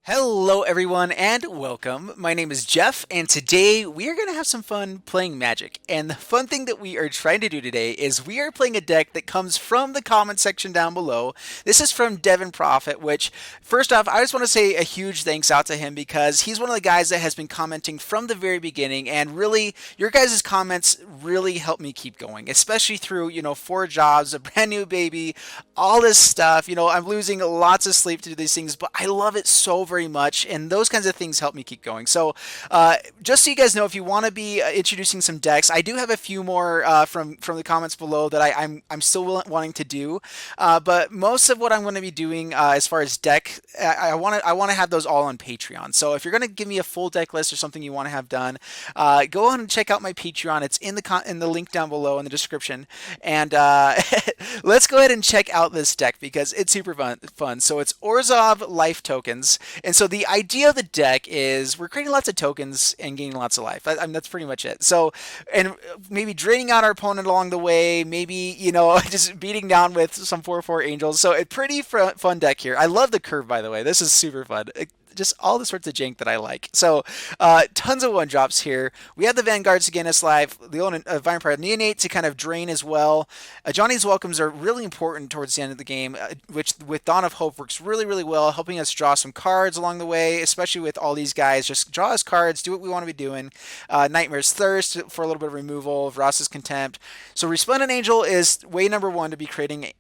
Hello, everyone, and welcome. My name is Jeff, and today we are going to have some fun playing Magic. And the fun thing that we are trying to do today is we are playing a deck that comes from the comment section down below. This is from Devin Profit, which, first off, I just want to say a huge thanks out to him because he's one of the guys that has been commenting from the very beginning. And really, your guys' comments really help me keep going, especially through, 4 jobs, a brand new baby, all this stuff. I'm losing lots of sleep to do these things, but I love it so very much, and those kinds of things help me keep going. So, just so you guys know, if you want to be introducing some decks, I do have a few more from the comments below that I'm still wanting to do. But most of what I'm going to be doing as far as deck, I want to have those all on Patreon. So if you're going to give me a full deck list or something you want to have done, go on and check out my Patreon. It's in the link down below in the description. And let's go ahead and check out this deck because it's super fun. So it's Orzhov life tokens. And so the idea of the deck is we're creating lots of tokens and gaining lots of life. That's pretty much it. So, and maybe draining out our opponent along the way, maybe, just beating down with some 4/4 angels. So it's pretty fun deck here. I love the curve, by the way. This is super fun. Just all the sorts of jank that I like. So, tons of 1-drops here. We have the Vanguards again as live. Leonin Vampire Neonate to kind of drain as well. Ajani's welcomes are really important towards the end of the game, which with Dawn of Hope works really, really well, helping us draw some cards along the way, especially with all these guys. Just draw us cards, do what we want to be doing. Nightmare's Thirst for a little bit of removal. Vraska's Contempt. So Resplendent Angel is way number 1 to be creating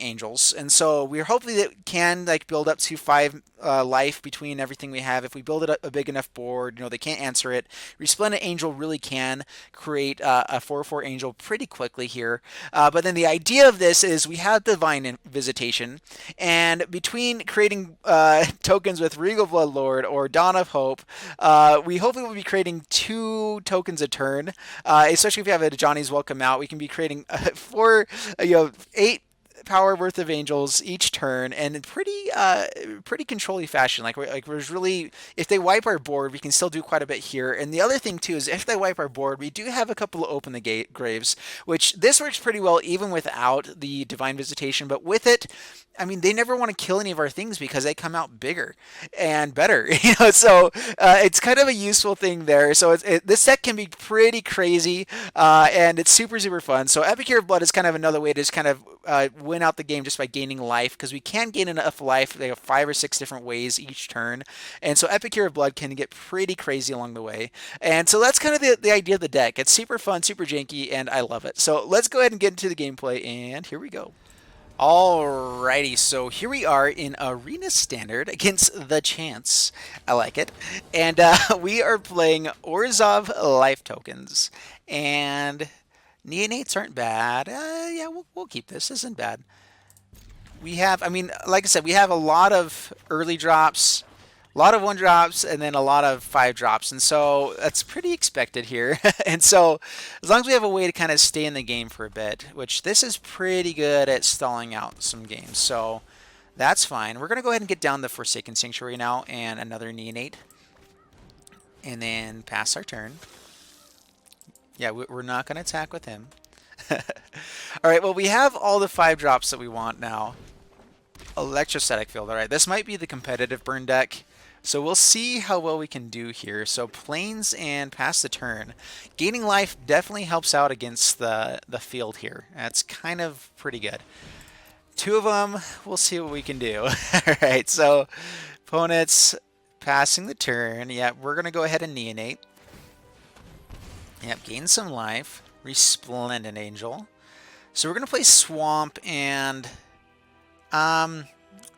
angels, and so we're hopefully that can build up to 5 life between everything we have. If we build it a big enough board, they can't answer it. Resplendent Angel really can create a 4/4 angel pretty quickly here. But then the idea of this is we have Divine Visitation, and between creating tokens with Regal Bloodlord or Dawn of Hope, we hopefully will be creating 2 tokens a turn. Especially if you have a Johnny's Welcome out, we can be creating 8 power worth of angels each turn, and in pretty controlly fashion. There's really, if they wipe our board, we can still do quite a bit here. And the other thing too is if they wipe our board, we do have a couple of open the graves, which this works pretty well even without the Divine Visitation. But with it, I mean, they never want to kill any of our things because they come out bigger and better, So it's kind of a useful thing there. So this deck can be pretty crazy, and it's super, super fun. So Epicure of Blood is kind of another way to just kind of win out the game just by gaining life, because we can gain enough life. They have 5 or 6 different ways each turn, and so Epicure of Blood can get pretty crazy along the way. And so that's kind of the idea of the deck. It's super fun, super janky, and I love it. So let's go ahead and get into the gameplay, and here we go. Alrighty, so here we are in Arena Standard against the Chance. I like it. And we are playing Orzhov Life Tokens. And Neonates aren't bad. Yeah, we'll keep this. This isn't bad. We have, like I said, we have a lot of early drops, a lot of 1-drops, and then a lot of 5-drops, and so that's pretty expected here. And so as long as we have a way to kind of stay in the game for a bit, which this is pretty good at stalling out some games, so that's fine. We're going to go ahead and get down the Forsaken Sanctuary now and another Neonate, and then pass our turn. Yeah, we're not going to attack with him. All right, well, we have all the 5-drops that we want now. Electrostatic Field. All right, this might be the competitive burn deck. So we'll see how well we can do here. So planes and pass the turn. Gaining life definitely helps out against the field here. That's kind of pretty good. 2 of them, we'll see what we can do. All right, so opponents passing the turn. Yeah, we're going to go ahead and Neonate. Yep, gain some life. Resplendent Angel. So we're going to play Swamp, and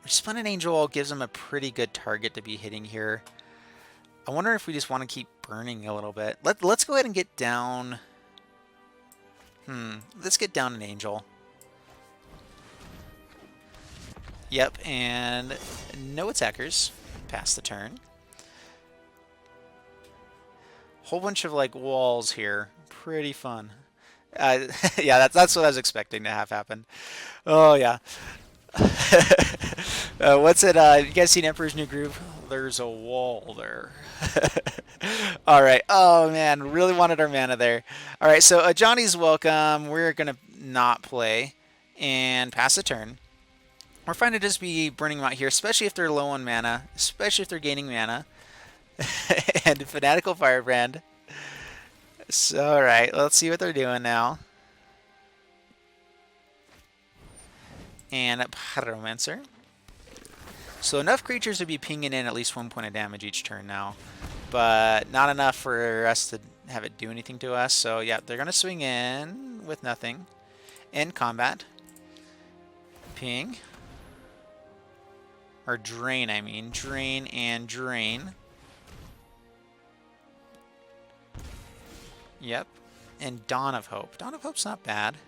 Resplendent Angel gives them a pretty good target to be hitting here. I wonder if we just want to keep burning a little bit. Let's go ahead and get down. Let's get down an Angel. Yep, and no attackers. Pass the turn. Whole bunch of walls here. Pretty fun. Yeah, that's what I was expecting to have happen. Oh yeah. What's it? You guys seen Emperor's New Groove? There's a wall there. All right. Oh man, really wanted our mana there. All right. So Ajani's welcome. We're gonna not play and pass the turn. We're fine to just be burning them out here, especially if they're low on mana, especially if they're gaining mana. And Fanatical Firebrand. So, alright, let's see what they're doing now. And a Pyromancer. So enough creatures to be pinging in at least 1 point of damage each turn now. But not enough for us to have it do anything to us. So yeah, they're going to swing in with nothing. In combat. Ping. Or drain, I mean. Drain and drain. Yep. And Dawn of Hope. Dawn of Hope's not bad.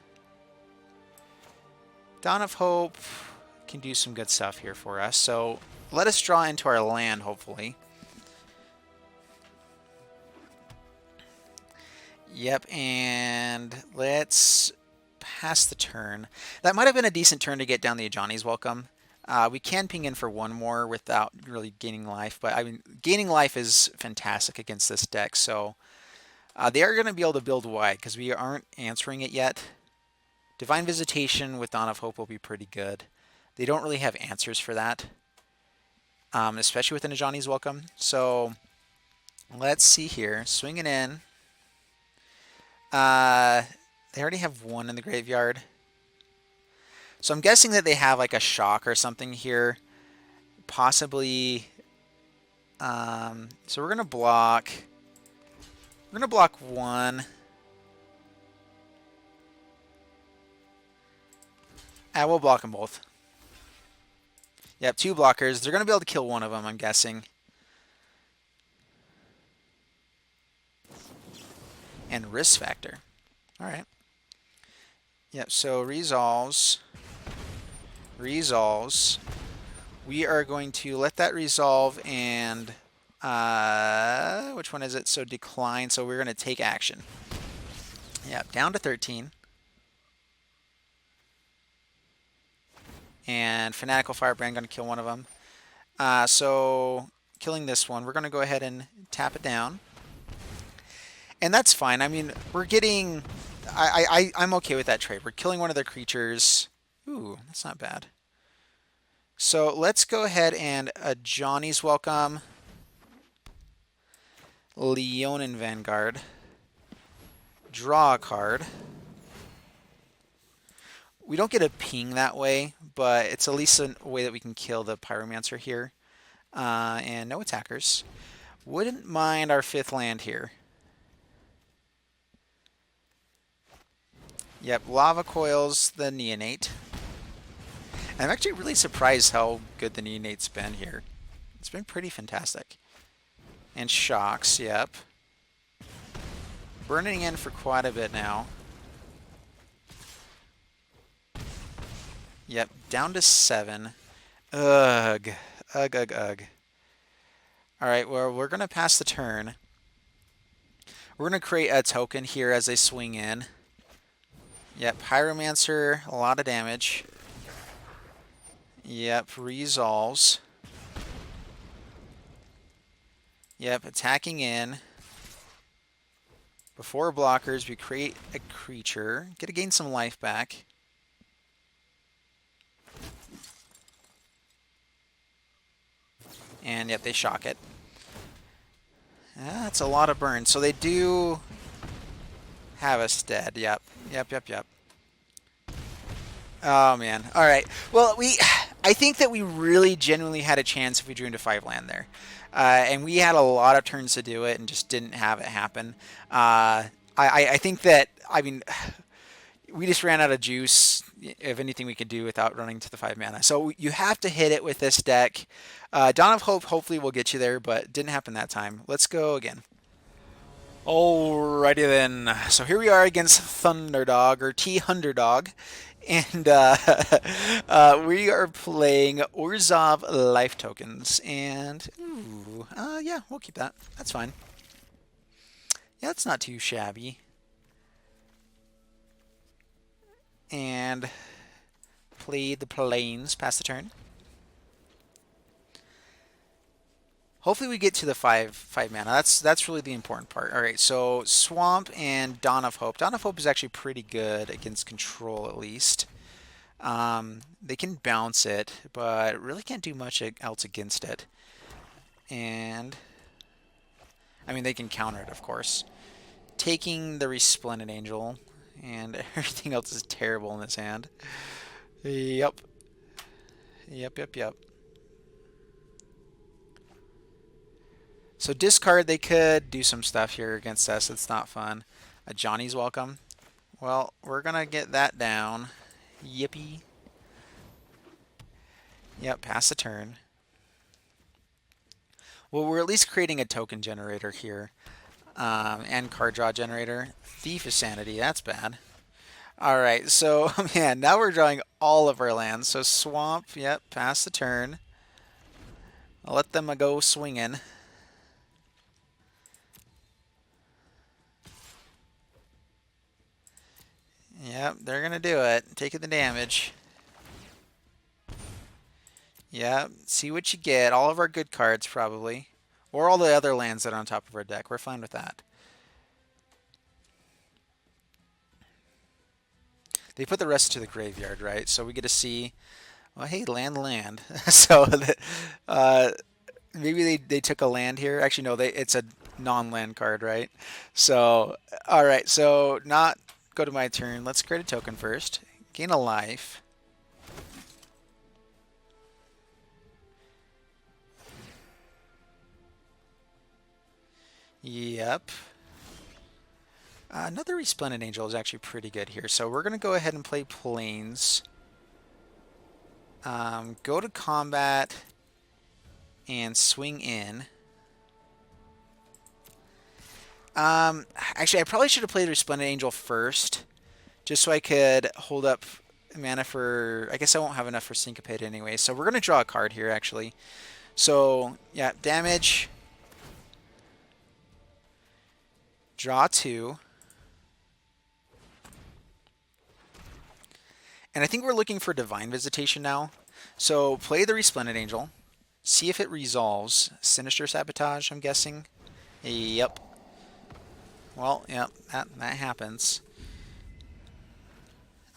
Dawn of Hope can do some good stuff here for us. So let us draw into our land, hopefully. Yep, and let's pass the turn. That might have been a decent turn to get down the Ajani's Welcome. We can ping in for one more without really gaining life, but I mean, gaining life is fantastic against this deck, so they are going to be able to build wide because we aren't answering it yet. Divine Visitation with Dawn of Hope will be pretty good. They don't really have answers for that, especially with an Ajani's Welcome. So let's see here. Swinging in. They already have one in the graveyard. So I'm guessing that they have like a shock or something here. Possibly. So we're going to block. We're going to block one. We'll block them both. Yep, 2 blockers. They're going to be able to kill one of them, I'm guessing. And risk factor. Alright. Yep, so resolves. Resolves. We are going to let that resolve and... which one is it? So decline. So we're going to take action. Yep, down to 13. And Fanatical Firebrand going to kill one of them. So killing this one, we're going to go ahead and tap it down. And that's fine. I mean, we're getting... I'm okay with that trade. We're killing one of their creatures. Ooh, that's not bad. So let's go ahead and Ajani's Welcome. Leonin Vanguard. Draw a card. We don't get a ping that way, but it's at least a way that we can kill the Pyromancer here. And no attackers. Wouldn't mind our 5th land here. Yep, Lava Coils the Neonate. I'm actually really surprised how good the Neonate's been here. It's been pretty fantastic. And Shocks, yep. Burning in for quite a bit now. Yep, down to 7. Ugh. Ugh, ugh, ugh. Alright, well, we're going to pass the turn. We're going to create a token here as they swing in. Yep, Pyromancer, a lot of damage. Yep, resolves. Yep, attacking in. Before blockers, we create a creature. Get to gain some life back. And yep, they shock it. That's a lot of burn. So they do have us dead. Yep. Yep, yep, yep. Oh, man. All right. Well, I think that we really genuinely had a chance if we drew into 5 land there. And we had a lot of turns to do it and just didn't have it happen. I think that, I mean, we just ran out of juice, if anything we could do without running to the 5 mana. So you have to hit it with this deck. Dawn of Hope hopefully will get you there, but didn't happen that time. Let's go again. Alrighty then. So here we are against Thunderdog, or T-Hunderdog. And we are playing Orzhov life tokens. And, ooh, yeah, we'll keep that. That's fine. Yeah, it's not too shabby. And play the plains, pass the turn. Hopefully we get to the 5 mana. That's really the important part. All right, so Swamp and Dawn of Hope. Dawn of Hope is actually pretty good against control, at least. They can bounce it, but really can't do much else against it. And, I mean, they can counter it, of course. Taking the Resplendent Angel, and everything else is terrible in this hand. Yep. Yep. So discard, they could do some stuff here against us. It's not fun. Ajani's welcome. Well, we're going to get that down. Yippee. Yep, pass the turn. Well, we're at least creating a token generator here. And card draw generator. Thief of Sanity, that's bad. Alright, so, man, now we're drawing all of our lands. So Swamp, yep, pass the turn. I'll let them go swinging. Yep, they're going to do it. Taking the damage. Yep, see what you get. All of our good cards, probably. Or all the other lands that are on top of our deck. We're fine with that. They put the rest to the graveyard, right? So we get to see, well, hey, land. So maybe they took a land here. Actually, no, it's a non-land card, right? So, all right, so not go to my turn. Let's create a token first. Gain a life. Yep. Another Resplendent Angel is actually pretty good here. So we're going to go ahead and play Plains. Go to combat and swing in. Actually, I probably should have played Resplendent Angel first, just so I could hold up mana for... I guess I won't have enough for Syncopate anyway. So we're going to draw a card here, actually. So, yeah, damage. Draw 2. And I think we're looking for Divine Visitation now. So play the Resplendent Angel. See if it resolves. Sinister Sabotage, I'm guessing. Yep. Well, yep, that happens.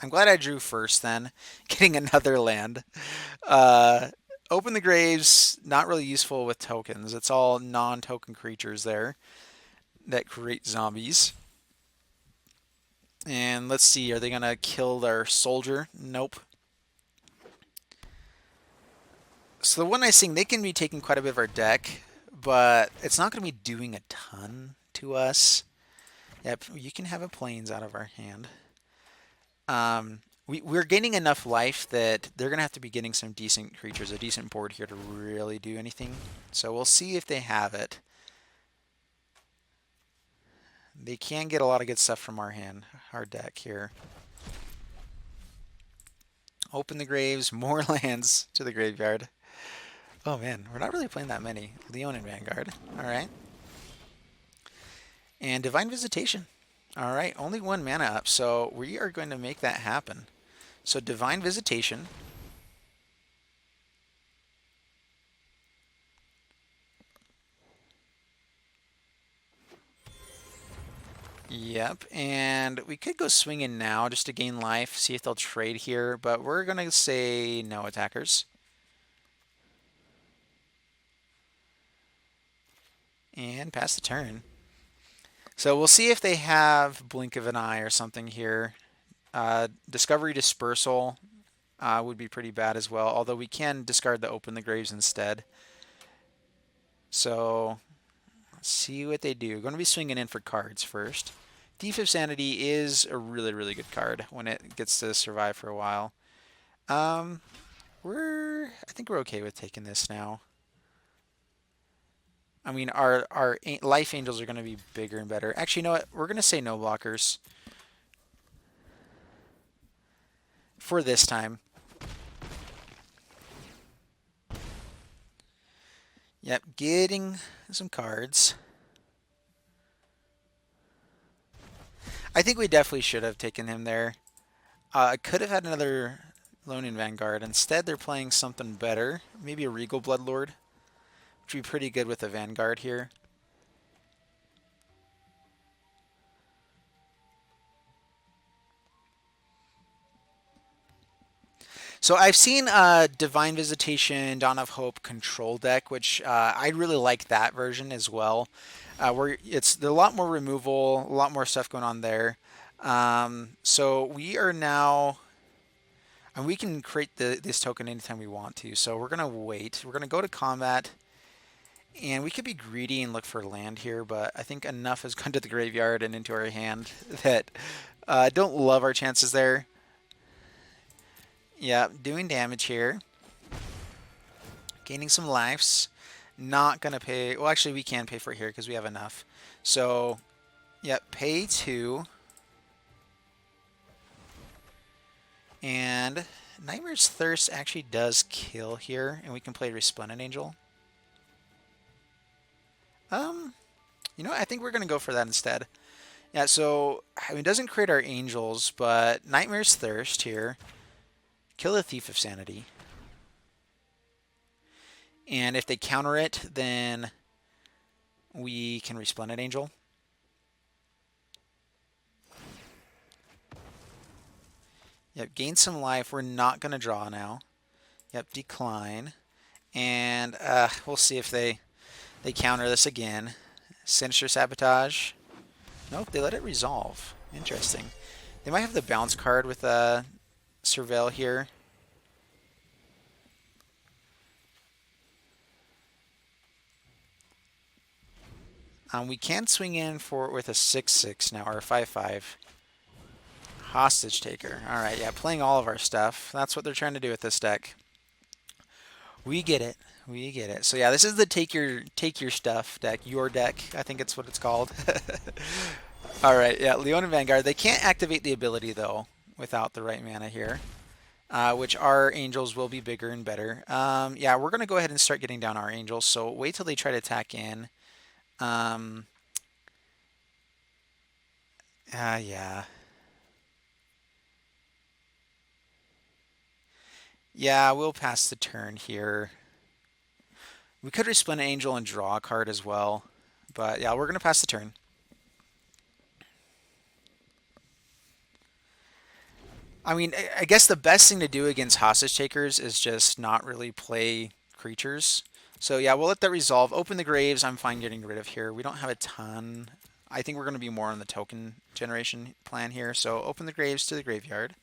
I'm glad I drew first then. Getting another land. Open the Graves, not really useful with tokens. It's all non-token creatures there that create zombies. And let's see, are they going to kill their soldier? Nope. So the one nice thing, they can be taking quite a bit of our deck, but it's not going to be doing a ton to us. Yep, you can have a Plains out of our hand. We're gaining enough life that they're going to have to be getting some decent creatures, a decent board here to really do anything. So we'll see if they have it. They can get a lot of good stuff from our hand, our deck here. Open the Graves, more lands to the graveyard. Oh man, we're not really playing that many. Leonin Vanguard. Alright. And Divine Visitation. Alright, only 1 mana up, so we are going to make that happen. So Divine Visitation. Yep, and we could go swing in now just to gain life, see if they'll trade here, but we're going to say no attackers. And pass the turn. So we'll see if they have Blink of an Eye or something here. Discovery Dispersal would be pretty bad as well, although we can discard the Open the Graves instead. So let's see what they do. Going to be swinging in for cards first. Thief of Sanity is a really, really good card when it gets to survive for a while. I think we're okay with taking this now. I mean, our life angels are going to be bigger and better. Actually, you know what? We're going to say no blockers for this time. Yep, getting some cards. I think we definitely should have taken him there. I could have had another Leonin Vanguard. Instead, they're playing something better. Maybe a Regal Bloodlord, which would be pretty good with the Vanguard here. So I've seen Divine Visitation, Dawn of Hope control deck, which I really like that version as well. Where it's a lot more removal, a lot more stuff going on there. So we are now, and we can create this token anytime we want to. So we're gonna wait. We're gonna go to combat, and we could be greedy and look for land here, but I think enough has gone to the graveyard and into our hand that I don't love our chances there. Yeah, doing damage here. Gaining some lives. Not going to pay... Well, actually, we can pay for it here because we have enough. So, yep, pay 2. And Nightmare's Thirst actually does kill here, and we can play Resplendent Angel. You know, I think we're going to go for that instead. Yeah, so, I mean, it doesn't create our angels, but Nightmare's Thirst here. Kill the Thief of Sanity. And if they counter it, then we can Resplendent Angel. Yep, gain some life. We're not going to draw now. Yep, decline. And we'll see if they counter this again. Sinister Sabotage. Nope, they let it resolve. Interesting. They might have the bounce card with Surveil here. We can swing in with a 6/6 now, or a 5/5. Hostage Taker. Alright, yeah, playing all of our stuff. That's what they're trying to do with this deck. We get it. We get it. So yeah, this is the take your stuff deck. Your deck, I think it's what it's called. Alright, yeah, Leonin Vanguard. They can't activate the ability, though, without the right mana here. Which our angels will be bigger and better. Yeah, we're going to go ahead and start getting down our angels. So wait till they try to attack in. Yeah. Yeah, we'll pass the turn here. We could Resplendent Angel and draw a card as well. But yeah, we're going to pass the turn. I mean, I guess the best thing to do against hostage takers is just not really play creatures. So yeah, we'll let that resolve. Open the graves, I'm fine getting rid of here. We don't have a ton. I think we're going to be more on the token generation plan here. So open the graves to the graveyard.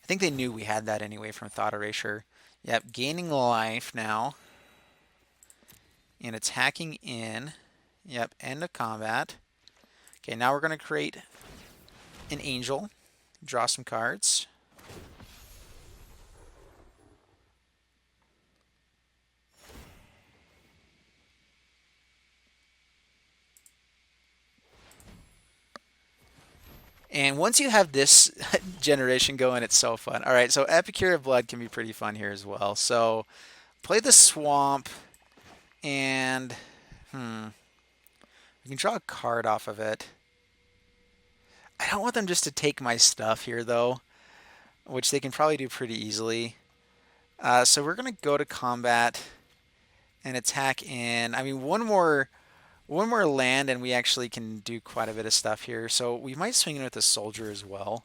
I think they knew we had that anyway from Thought Erasure. Yep, gaining life now. And attacking in. Yep, end of combat. Okay, now we're going to create an angel. Draw some cards. And once you have this generation going, it's so fun. All right, so Epicure of Blood can be pretty fun here as well. So play the Swamp, and we can draw a card off of it. I don't want them just to take my stuff here, though, which they can probably do pretty easily. So we're going to go to combat and attack in. I mean, one more land and we actually can do quite a bit of stuff here. So we might swing in with a soldier as well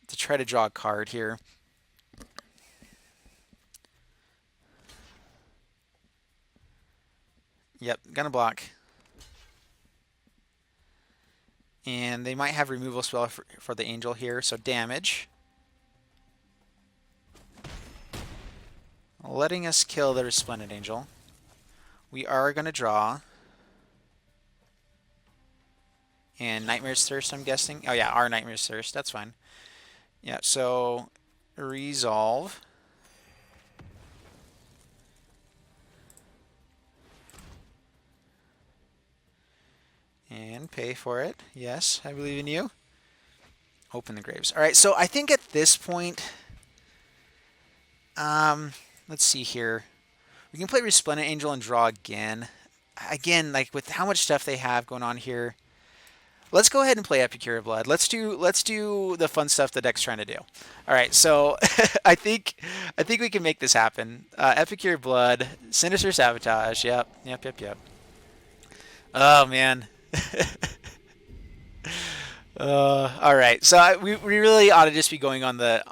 to try to draw a card here. Yep, gonna block. And they might have removal spell for the angel here, so damage. Letting us kill the Resplendent Angel. We are going to draw. And Nightmare's Thirst, I'm guessing. Oh yeah, our Nightmare's Thirst, that's fine. Yeah, so resolve. And pay for it. Yes, I believe in you. Open the graves. All right, so I think at this point, let's see here. We can play Resplendent Angel and draw again. Again, like with how much stuff they have going on here, let's go ahead and play Epicure of Blood. Let's do the fun stuff the deck's trying to do. All right, so I think we can make this happen. Epicure of Blood, Sinister Sabotage. Yep. Oh man. All right, so we really ought to just be going on the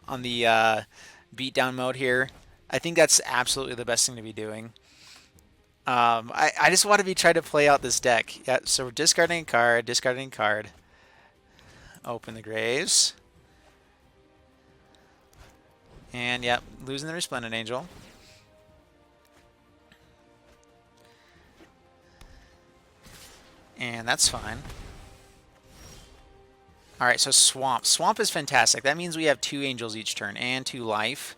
beatdown mode here. I think that's absolutely the best thing to be doing. I just want to be trying to play out this deck. Yeah, so we're discarding a card, discarding a card. Open the graves. And yep, losing the Resplendent Angel. And that's fine. Alright, so Swamp. Swamp is fantastic. That means we have 2 angels each turn and 2 life.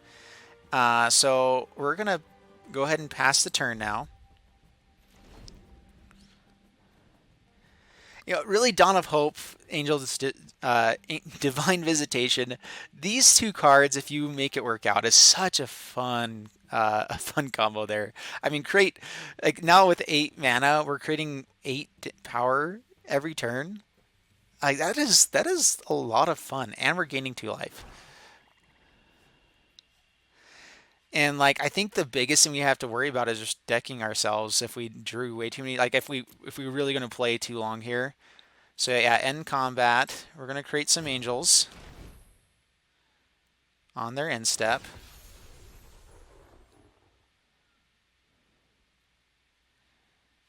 So we're going to go ahead and pass the turn now. You know, really, Dawn of Hope, Divine Visitation. These 2 cards, if you make it work out, is such a fun combo there. I mean, create like now with 8 mana, we're creating 8 power every turn. Like that is a lot of fun, and we're gaining 2 life. And like I think the biggest thing we have to worry about is just decking ourselves if we drew way too many. Like if we really going to play too long here. So yeah, end combat. We're going to create some angels on their end step.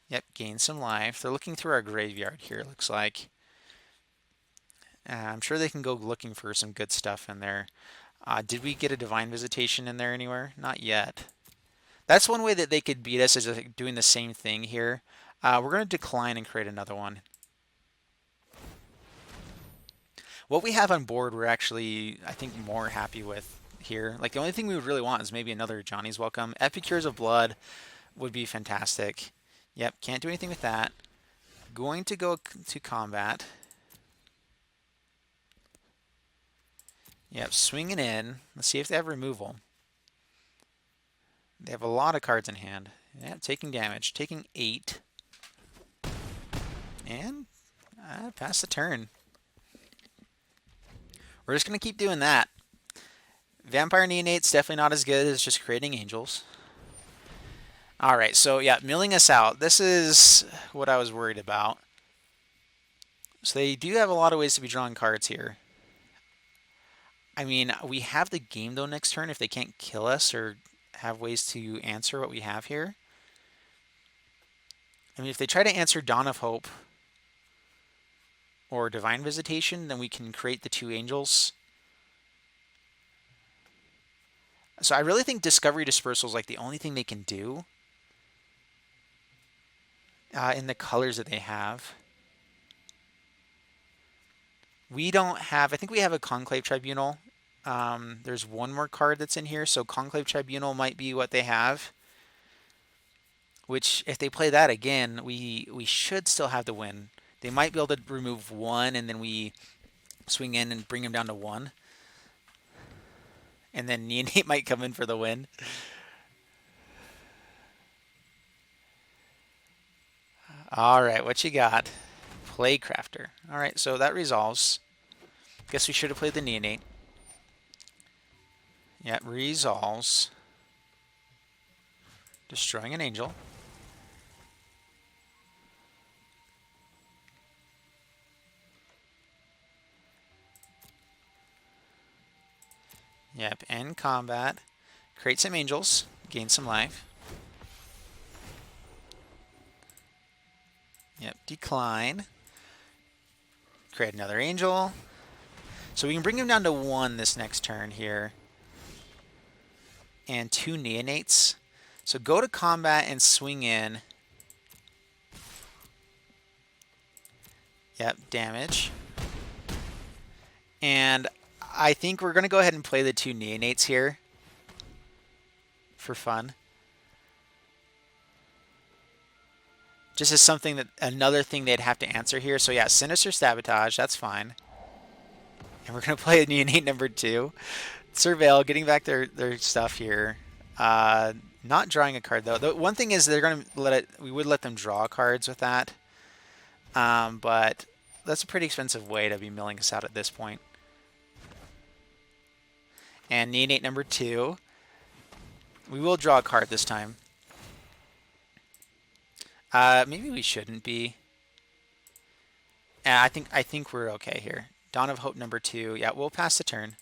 Yep, gain some life. They're looking through our graveyard here, it looks like. I'm sure they can go looking for some good stuff in there. Did we get a Divine Visitation in there anywhere? Not yet. That's one way that they could beat us, is like doing the same thing here. We're going to decline and create another one. What we have on board, we're actually, I think, more happy with here. Like, the only thing we would really want is maybe another Ajani's Welcome. Epicures of Blood would be fantastic. Yep, can't do anything with that. Going to go to combat. Yep, swinging in. Let's see if they have removal. They have a lot of cards in hand. Yep, taking damage. Taking 8. And pass the turn. We're just going to keep doing that. Vampire Neonate's definitely not as good as just creating angels. Alright, so yeah, milling us out. This is what I was worried about. So they do have a lot of ways to be drawing cards here. I mean, we have the game though next turn if they can't kill us or have ways to answer what we have here. I mean, if they try to answer Dawn of Hope or Divine Visitation, then we can create the 2 angels. So I really think Discovery Dispersal is like the only thing they can do in the colors that they have. We don't have, I think we have a Conclave Tribunal. There's one more card that's in here, so Conclave Tribunal might be what they have. Which, if they play that again, we should still have the win. They might be able to remove 1, and then we swing in and bring him down to 1. And then Neonate might come in for the win. Alright, what you got? Playcrafter. Alright, so that resolves. Guess we should have played the Neonate. Yeah, resolves. Destroying an angel. Yep, end combat. Create some angels. Gain some life. Yep, decline. Create another angel. So we can bring him down to 1 this next turn here. And 2 Neonates. So go to combat and swing in. Yep, damage. And I think we're going to go ahead and play the 2 Neonates here for fun. Just as something that, another thing they'd have to answer here. So yeah, Sinister Sabotage, that's fine. And we're going to play a Neonate number 2. Surveil, getting back their stuff here. Not drawing a card though. The one thing is they're going to we would let them draw cards with that. But that's a pretty expensive way to be milling us out at this point. And Neonate number 2. We will draw a card this time. Maybe we shouldn't be. I think we're okay here. Dawn of Hope number 2. Yeah, we'll pass the turn.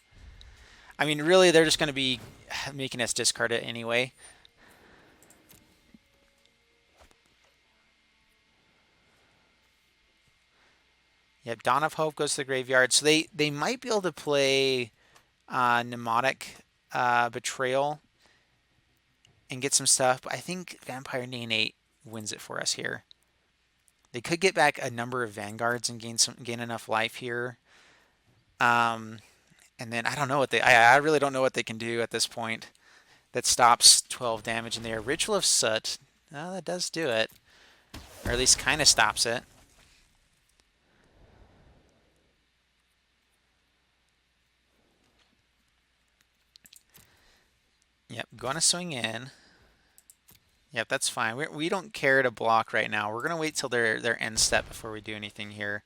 I mean, really, they're just going to be making us discard it anyway. Yep, Dawn of Hope goes to the graveyard. So they might be able to play Mnemonic Betrayal and get some stuff, but I think Vampire Neonate wins it for us here. They could get back a number of Vanguards and gain enough life here. And then I don't know what I really don't know what they can do at this point that stops 12 damage in there. Ritual of Soot, that does do it, or at least kind of stops it. Yep, going to swing in. Yep, that's fine. We don't care to block right now. We're going to wait till their end step before we do anything here,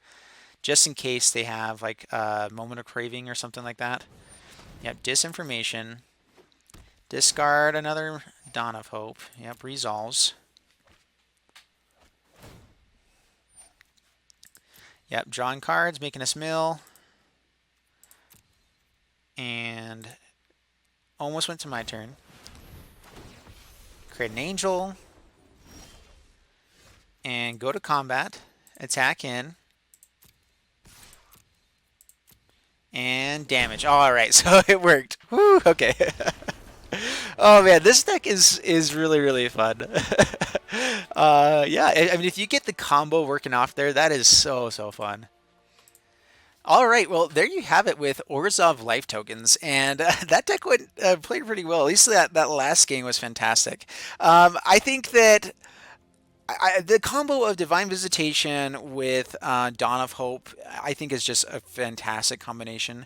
just in case they have like a Moment of Craving or something like that. Yep, Disinformation. Discard another Dawn of Hope. Yep, resolves. Yep, drawing cards, making us mill. And almost went to my turn. Create an Angel. And go to combat. Attack in. And damage. All right, so it worked. Woo, okay. Oh man, this deck is really really fun. Yeah, I mean if you get the combo working off there, that is so fun. All right, well there you have it with Orzhov life tokens, and that deck played pretty well. At least that last game was fantastic. I think that the combo of Divine Visitation with Dawn of Hope, I think is just a fantastic combination.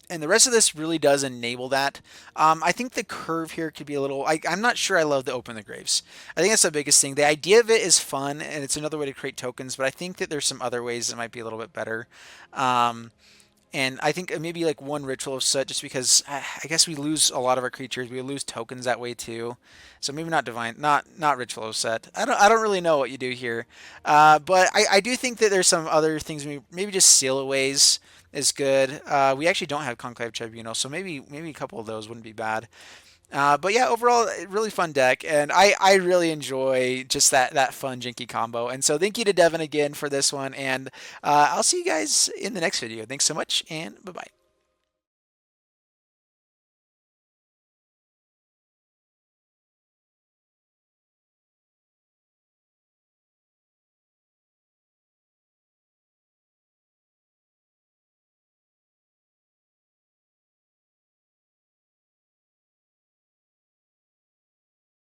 And the rest of this really does enable that. I think the curve here could be a little... I'm not sure I love the Open the Graves. I think that's the biggest thing. The idea of it is fun, and it's another way to create tokens, but I think that there's some other ways that might be a little bit better. And I think maybe like one Ritual of Soot, just because I guess we lose a lot of our creatures. We lose tokens that way too. So maybe not not Ritual of Soot. I don't really know what you do here. But I do think that there's some other things. Maybe just Seal Aways is good. We actually don't have Conclave Tribunal, so maybe a couple of those wouldn't be bad. But yeah, overall, really fun deck, and I really enjoy just that fun Jinky combo. And so thank you to Devin again for this one, and I'll see you guys in the next video. Thanks so much, and bye-bye.